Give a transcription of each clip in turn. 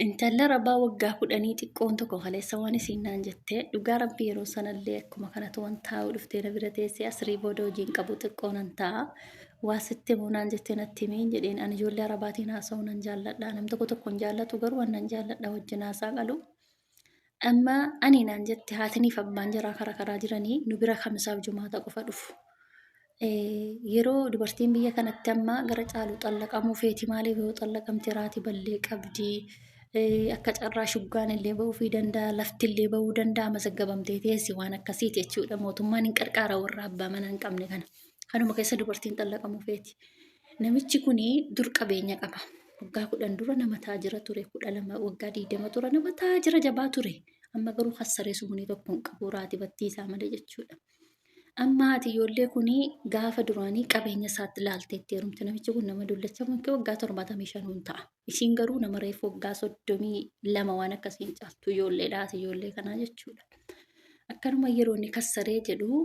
Intalli rabaa waggaa 10 xiqqoon tokko kaleessa waan isinnaan jettee dhugaa rabbii yeroo sanallee akkuma kanatu waan taa'u dhuftee na bira teessee asrii booda hojiin qabu xiqqoonan ta'a. Waa sitti muunaan jettee natti himiin jedheen ani ijoollee arabaatiin haasa'uu nan jaalladha. Nam tokko hin jaallatu garuu waan nan jaalladha wajjin haasaa qalu. Amma ani naan jette haatiniif abbaan jiraa karaa jiranii nu bira kamisaaf jumaata qofa dhufu. Yeroo dubartiin biyya kanatti amma gara caalu xallaqamuu feeti maaliif yoo xallaqamte raati ballee qabdi. Akka carraa shuggaan illee ba'uu fi danda'a lafti illee ba'uu danda'a mazaggabamtee teessi waan akkasiiti jechuudha mootummaan hin qarqaara warra abbaa mana hin qabne kana kanuma keessa dubartiin xallaqamuu feeti namichi kuni dur qabeenya qaba waggaa 10 dura nama taajira ture 12 waggaa 20 tura nama taajira jabaa ture amma garuu hassaree sumunii tokko hin qabu raati battiisaa malee jechuudha. Amma haati ijoollee kuni gaafa duraanii qabeenya isaatti ilaalteetti heerumte namichi kun nama dullacha mukkee waggaa 75 ta'a. Isiin garuu nama reefu waggaa 32 waan akkasiin caaltu ijoolleedhaati ijoollee kanaa jechuudha. Akkanuma yeroo inni kassaree jedhu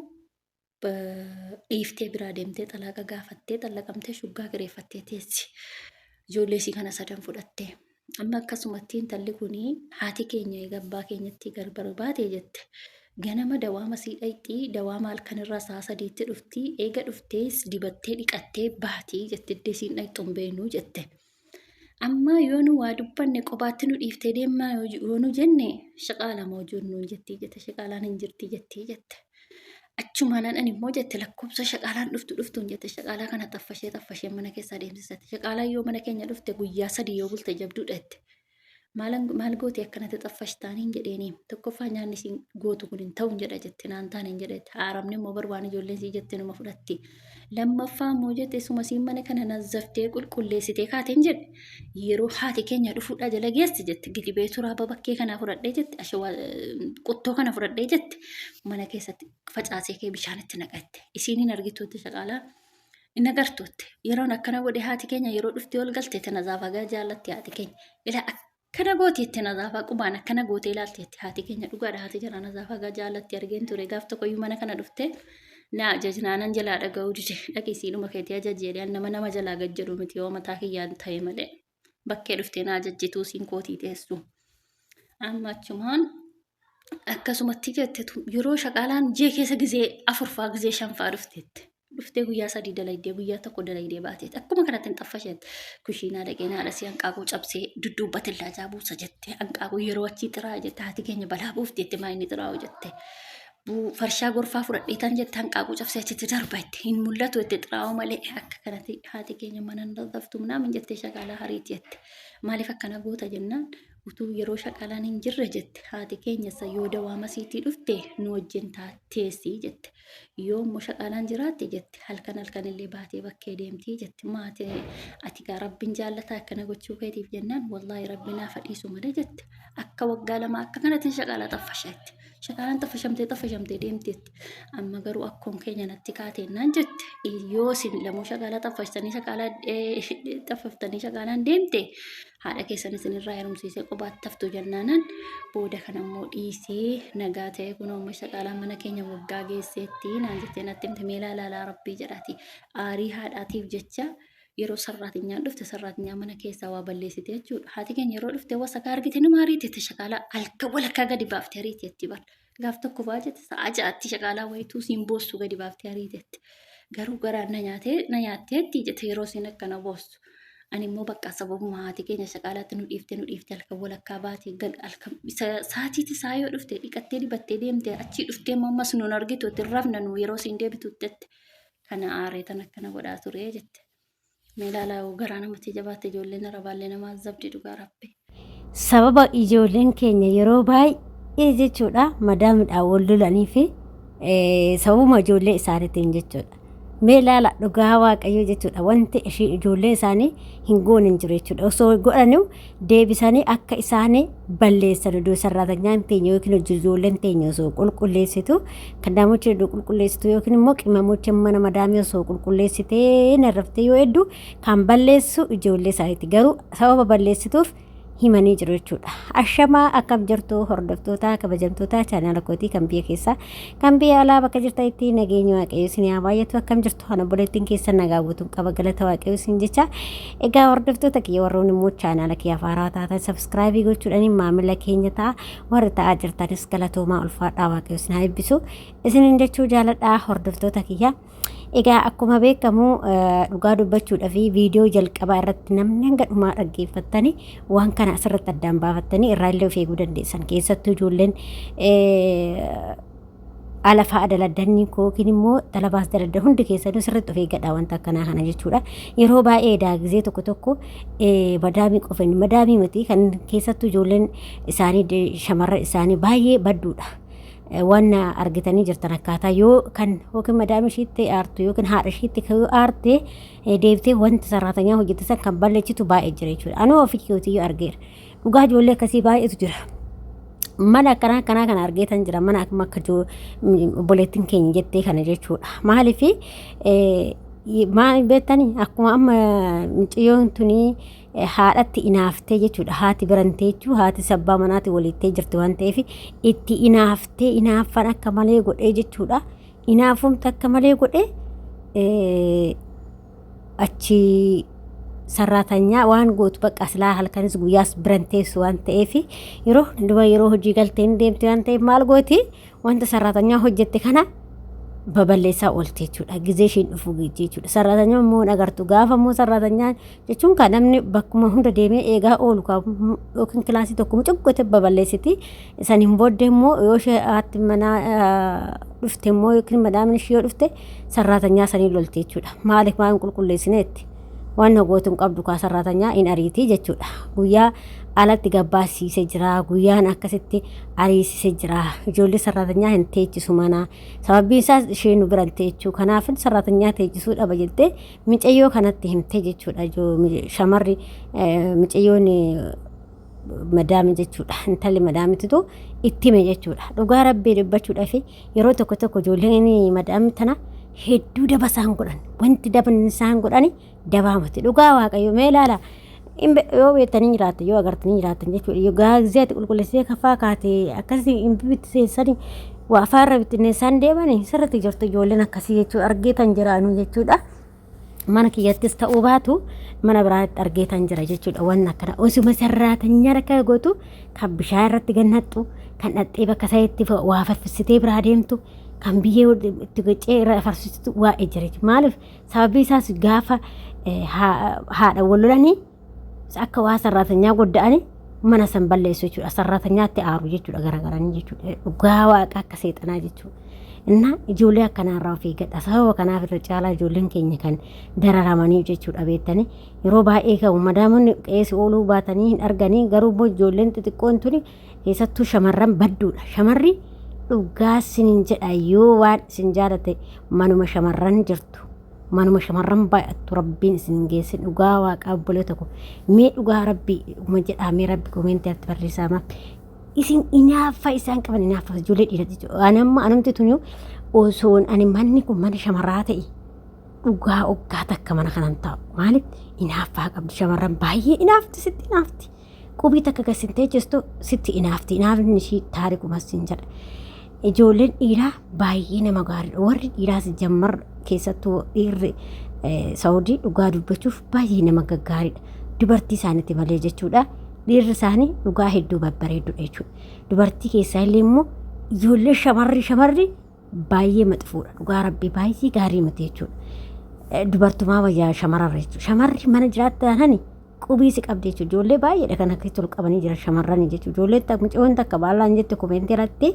dhiiftee biraa deemtee xalaaqa gaafattee xallaqamtee shuggaa kireeffattee teessi. Ijoollee isii kana sadan fudhattee. Amma akkasumatti intalli kuni haati keenya eegabbaa keenyatti garbarbaatee jette. Ganama dawaama sii dhayxii dawaama halkanirraa sa'a 3tti dhuftii eega dhuftees dibattee dhiqattee baatii jette isiin dhayxuun beenu jette. Amma yoo nu waa dubbanne qobaatti nu dhiiftee deemaa yoo nu jenne shaqaala moo jennuun jettii jette shaqaalaan hin jirti jettii jette. Achumaan ani immoo jette lakkoofsa shaqaalaan dhuftuun jette shaqaalaa kana taffashee mana keessa adeemsisatte shaqaalaan yoo mana keenya dhufte guyyaa 3 yoo bulte jabduudha jette. Maal gootee akkanatti xaffashtaaniin jedheeni tokkoffaa nyaanni siin gootu kun hin ta'uun jedha jette naan taaniin jedhette haaramni immoo barbaan ijoolleen sii jette numa fudhatti lammaffaa immoo jette suma siin mana kana nazzaftee qulqulleessitee kaateen jedhe yeroo haati keenya dhufuudha jala geesse jette gidibee turaaba bakkee kanaa fudhadhee jette ashawaa qottoo kana fudhadhee jette mana keessatti facaasee kee bishaanitti naqatte isiin hin argituutti shaqaalaa hin agartuutti yeroon akkana godhe haati keenya yeroo dhuftee ol galte tana zaafagaa jaallatti haati keenya kana gootee itti nazaafaa qubaan akkana gootee ilaalteetti haati keenya dhugaadha haati jala nazaafaa jaallatti argeen ture gaaf tokkoyyuu mana kana dhufte na ajajnaanan jalaa dhaga'uu dide dhaqiisiidhuma keetii ajajjeedhaan nama jalaa gajjedhu miti yoo mataa kiyyaan ta'e malee bakkee dhuftee na ajajjituu siin kootii teessu. Amma achumaan akkasumatti jettetu yeroo shaqaalaan jee keessa gizee 4 gizee 5 dhufteetti. Dhuftee guyyaa 3 dalaydee guyyaa 1 dalaydee baateet akkuma kanatti hin xaffasheet kushiinaa dhaqee haadhasii hanqaaquu cabsee dudduubbatti illaa buusa jette hanqaaquu yeroo achii xiraa jette haati keenya balaa buufti jette maa inni xiraa'u jette farshaa gorfaa fudhadheetan jette hanqaaquu cabsee achitti darba jette hin mul'atu jette xiraa'u malee akka kanatti haati keenya mana daftu naamin jettee shaqaalaa hariiti jette maaliif akkana goota jennaan utuu yeroo shaqaalaan hin jirre jette haati keenya yoo dawaama siitii dhufte nu wajjin teessii jette yoo immoo shaqaalaan jiraatte jette halkan illee baatee bakkee deemtii jette maate ati gaa rabbiin jaallataa akkana gochuu keetiif jennaan wallaahi rabbi naaf dhiisu malee jette akka waggaa 2 akka kanatti shaqaalaa xaffasheetti shaqaalaan xaffashamtee deemteetti amma garuu akkoon keenya natti kaateenaan jette yoo isin lamuu shaqaalaa xaffashtanii shaqaalaa xaffaftanii shaqaalaan deemte haadha keessan isinirraa heerumsiisee qobaatti haftu jennaanan booda kanammoo dhiisee nagaa ta'e kun amma shaqaalaa mana keenya waggaa geesseetti naan jettee natti himte meelaa laalaa rabbii jedhaati aarii haadhaatiif jecha yeroo sarraatinyaan dhufte sarraatinyaan mana keessaa waa balleessite jechuudha haati keenya yeroo dhufte wasakaa argite nama ariiteette shaqaalaa halkan walakkaa gadi baaftee ariiteetti bal gaaf tokko baajette sa'a 6tti shaqaalaa wayituu siin boossu gadi baaftee ariiteetti garuu garaan na nyaatteetti jette yeroo siin akkana boossu. Ani immoo bakka sababuma haati keenya shaqaalaatti nu dhiifte halkan walakkaa baatee halkan saatiitti saa yoo dhufte dhiqattee dibattee deemte achii dhuftee ammas nuun argitu itti rafna nu yeroo siin deebitutti kana aareetan akkana godhaa ture jette. Meelaalaa garaa namatti jabaatte ijoolleen arabaallee nama zabdi dhugaa rabbe. Sababa ijoolleen keenya yeroo baay'ee jechuudha madaamidhaan wal lolanii fi sababuma ijoollee isaaniitiin jechuudha. Meelaala dhugaa waaqayyoo jechuudha wanti ijoollee isaanii hin goonin jiru jechuudha osoo godhanu deebisanii akka isaanii balleessan iddoo sarraatanyaan teenya yookiin hojii ijoolleen teenya osoo qulqulleessitu kan daamochi iddoo qulqulleessitu yookiin immoo qimamochi mana madaamii osoo qulqulleessitee narraftee yoo hedduu kan balleessu ijoollee isaaniiti garuu sababa balleessituuf himanii jiru jechuudha. Ashamaa akkam jirtu hordoftoota kabajamtoota chaanala kootii kan biyya keessaa kan biyya alaa bakka jirtanitti nageenya waaqayyo isin haa baay'atu. Akkam jirtu ana obboleettiin keessan nagaa guutuun qaba galata waaqayyo isin jecha. Egaa hordoftoota kiyya warroon immoo chaanala kiyya afaaraa taatan subscribe gochuudhaan maamila keenya ta'a. Warri ta'aa jirtanis galatoomaa ulfaadhaa waaqayyo isin haa eebbisu. Isin jechuu jaaladhaa hordoftoota kiyya. Egaa akkuma beekamu dhugaa dubbachuudhaaf viidiyoo jalqabaa irratti namni hanga dhumaa dhaggeeffattanii waan kana asirratti addaan baafattanii irraa illee of eeguu dandeessan. Keessattuu ijoolleen alafaa daladdanii yookiin immoo dalabaas daladda hundi keessanuu sirriitti of eeggadhaa wanta akkanaa kana jechuudha. Yeroo baay'ee daagizee tokko tokko madaamii qofan madaamii miti kan keessattuu ijoolleen isaanii shamarra isaanii baay'ee badduudha. Waan argitanii jirtan akkaataa yoo kan yookiin madaamii ishiitti aartu yookiin haadha ishiitti aarte deebitee wanta sararatanyaa hojjetan kan balleessitu baay'ee jira jechuudha. Anuu ofii kootii yoo argeera. Dhugaa ijoollee akkasii baay'eetu jira. Mana akkanaa kan argeetan jira. Mana akka obboleettiin keenya jettee kana jechuudha. Maaliif maal beektanii akkuma amma mucayyoon tunii haadhatti inaaftee jechuudha. Haati birantee jechuun haati sabbaa manaatti walittee jirti waan ta'eef itti inaaftee inaaffan akka malee godhee jechuudha. Inaafumti akka malee godhee achi sararatanyaa waan gootu bakka silaa halkanis guyyaas biranteessu waan ta'eef yeroo hojii galteen deemte waan ta'eef maal gooti wanta sararatanyaa hojjette kana baballeessaa oolte jechuudha. Gizee ishiin dhufu jechuudha. Sararatanyaa immoo agartu gaafa immoo sararatanyaa jechuun kan namni bakkuma hunda deemee eegaa oolu yookiin kilaasii tokko mucuggote baballeessiti. Saniin booddee immoo yoo haati manaa dhufte immoo yookiin madaamni ishee yoo dhufte sararatanyaa sanii lolte jechuudha. Maaliif waan qulqulleessineetti waan gootuun qabdu kaa sararatanyaa in ariitii jechuudha. Guyyaa alatti gabbaasiisee jira. Guyyaan akkasitti ariisisee jira. Ijoollee sararatanyaa hin teechisu mana. Sababbiin isaas isheen nu biran teechuu. Kanaaf sararatanyaa teechisuu dhaba jettee mucayyoo kanatti himtee jechuudha. Shamarri mucayyoon madaami jechuudha. Intalli madaamititu itti hime jechuudha. Dhugaa rabbii dubbachuudhaaf yeroo tokko tokko ijoolleen madaami tana hedduu daba isaan godhan. Wanti daban isaan godhani dabaamati. Dhugaa waaqayyo mee ilaala. Yoo beektanii jiraatan yoo agartanii jiraatan jechuudha. Yoo gaazexaa qulqulleessee kafaa kaatee akkasii hin bittiseessanii waa afaarra bittinneessaan deemanii sirriitti jirtu ijoolleen akkasii jechuudha. Argeetan jiraanu jechuudha. Mana kiyyattis ta'uu baatu mana biraatti argeetan jira jechuudha. Waan akkana osuma sararatanyaa rakka gootu kan bishaan irratti gannattu kan dhattee bakka isaatti waa farfisitee biraa deemtu kan biyyee itti gocee irra farfisitu waa'ee jira. Maaliif sababii isaas gaafa haadha wal lolanii akka waa sararatanyaa godda'anii mana san balleessu jechuudha. Sararatanyaatti aaru jechuudha garagaranii jechuudha. Dhugaa waaqa akka seexanaa jechuudha. Inna ijoollee akkanaarraa of eeggadha. Sababa kanaaf irra caalaa ijoolleen keenya kan dararamanii jechuudha beektanii yeroo baay'ee kan madaamonni qeessi ooluu baatanii hin arganii garuu immoo ijoolleen xixiqqoon tuni keessattuu shamarran badduudha. Shamarri dhugaa sinin jedha yoo waan isin jaalate manuma shamarran jirtu. Manuma shamarran baay'attu rabbiin isin geesse dhugaa waaqaa obboleeta ko mee dhugaa rabbii uma jedhamee rabbi koomeentii irratti barreessaa isin inaaffa isaan qaban inaaffa ijoollee dhiirati jechuudha. Anamti tuni osoon ani manni kun mana shamarraa ta'e dhugaa oggaa takka mana kanan ta'u maaliif inaaffaa qabdi shamarran baay'ee inaafti sitti inaafti qubii takka gasintee jestu sitti inaafti inaafni ishii taarikumas sin jedha. Ijoolleen dhiiraa baay'ee nama gaariidha. Warri dhiiraas jammar keessattuu dhiirri Saawudii dhugaa dubbachuuf baay'ee nama gaggaariidha. Dubartii isaaniitti malee jechuudha. Dhiirri isaanii dhugaa hedduu babbareedduudha jechuudha. Dubartii keessaa illee immoo ijoollee shamarri baay'ee maxfuudha. Dhugaa rabbii baay'ee gaarii miti jechuudha. Dubartumaa wayyaa shamararra jechuudha. Shamarri mana jiraatanii qubii si qabdi jechuudha. Ijoollee baay'eedha kan akkasitti ol qabanii jiran shamarran jechuudha. Ijoollee mucayyoon takka baallaan jette koomeentii irratti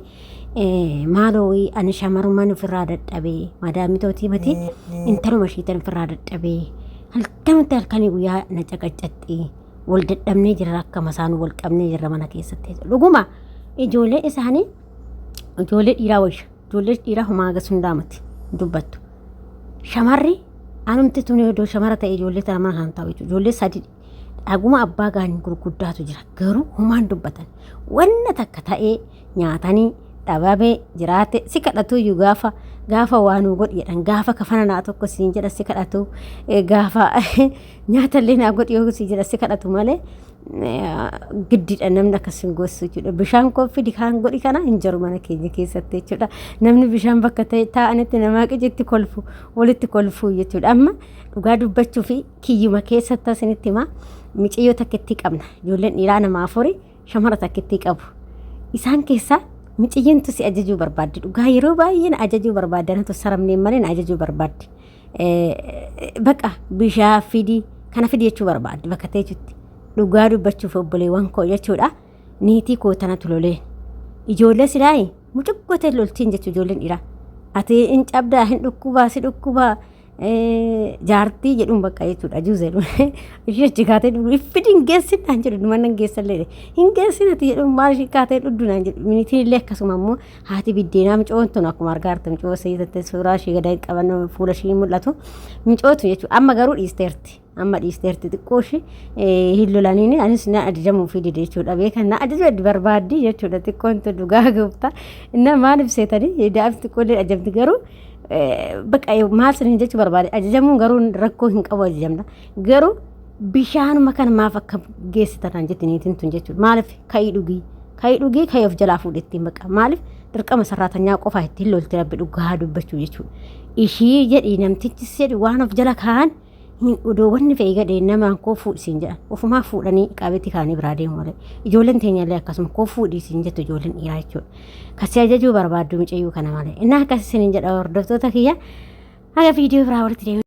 maaloo ani shamarummaan ofirraa dadhabee madaamitooti miti intaluma ishiitan ofirraa dadhabee halkanumti halkanii guyyaa na caqaccaxxee wal dadhabnee jira akka masaan wal qabnee jirra mana keessatti. Dhuguma ijoollee isaanii ijoollee dhiiraa wayya ijoollee dhiiraa humaa gasundaamati dubbattu. Shamarri anumti tuni iddoo shamara ta'e ijoollee tana mana kan ta'u jechuudha. Ijoollee sadii dhaguma abbaa gaanii gurguddaatu jira garuu humaan dubbatan wanna takka ta'ee nyaatanii dhababee jiraate si kadhatu iyyuu gaafa waanuu godhiidhaan gaafa kafana naa tokko siin jedha si kadhatu gaafa nyaatallee naa godhi yoo si jedha si kadhatu malee giddiidha namni akkasiin goossu jechuudha. Bishaan koffii kaan godhi kana hin jiru mana keenya keessatti jechuudha. Namni bishaan bakka ta'e taa'anitti namaa qijitti kolfu walitti kolfuu jechuudha. Amma dhugaa dubbachuu fi kiyyuma keessatti asinitti himaa micayyoo takkitti qabna. Ijoolleen dhiiraa nama afurii shamara takkitti qabu. Isaan keessaa micayyeentu si ajajuu barbaaddi. Dhugaa yeroo baay'ee na ajajuu barbaaddan tu saramneen malee na ajajuu barbaaddi. Bakka bishaan fidii kana fidii jechuu barbaaddi bakka ta'e jechuudha. Dhugaa dubbachuuf obboleewwan koo jechuudha. Niitii koo tanatu lolee. Ijoollee silaayi mucuqqootee loltiin jechuu ijoolleen dhiiraa. Ati hin cabdaa hin dhukkubaa si dhukkubaa jaartii jedhuun bakka jechuudha. Juuzeedhu. Ishee achi kaatee fidii hin geessin naan jedhu mana hin geessallee. Hin geessin ati jedhuun maal ishee kaatee dhudhu naan jedhu. Niitiin illee akkasuma immoo haati biddeenaa micootun akkuma argaa jirtu micoo seetattee suuraa ishee gadaa qaban fuula ishee mul'atu micootu jechuudha. Amma garuu dhiisteerti. Amma dhiisteerti xiqqoo ishee hin lolaniini anis na ajajamuu fi dide jechuudha. Beekan na ajajuu barbaaddi jechuudha. Xiqqoon tu dhugaa gooftaa. Inna maal ibseetanii daa'imti xiqqoollee ajajamti garuu bakka maal saniin jechuu barbaade ajajamuun garuu rakkoo hin qabu ajajamna. Garuu bishaanuma kana maaf akka geessitan jetti niitiin tun jechuudha. Maaliif ka'ii dhugii ka'ii of jalaa fuudhettiin bakka maaliif dirqama sarraatanyaa qofaa ittiin lolti rabbi dhugaa dubbachuu jechuudha. Ishii jedhii namtichi jedhi waan of jala kaa'an odoowwanni fe'ee gadhee namaan koo fuudhisiin jedhan ofumaa fuudhanii qabeetti kaanii biraa deemu malee ijoolleen teenyallee akkasuma koo fuudhisiin jettu ijoolleen dhiiraa jechuudha. Kasii ajajuu barbaaddu micayyuu kana malee innaa akkasii jedha hordoftoota kiyya haga viidiyoo biraa walitti deemu.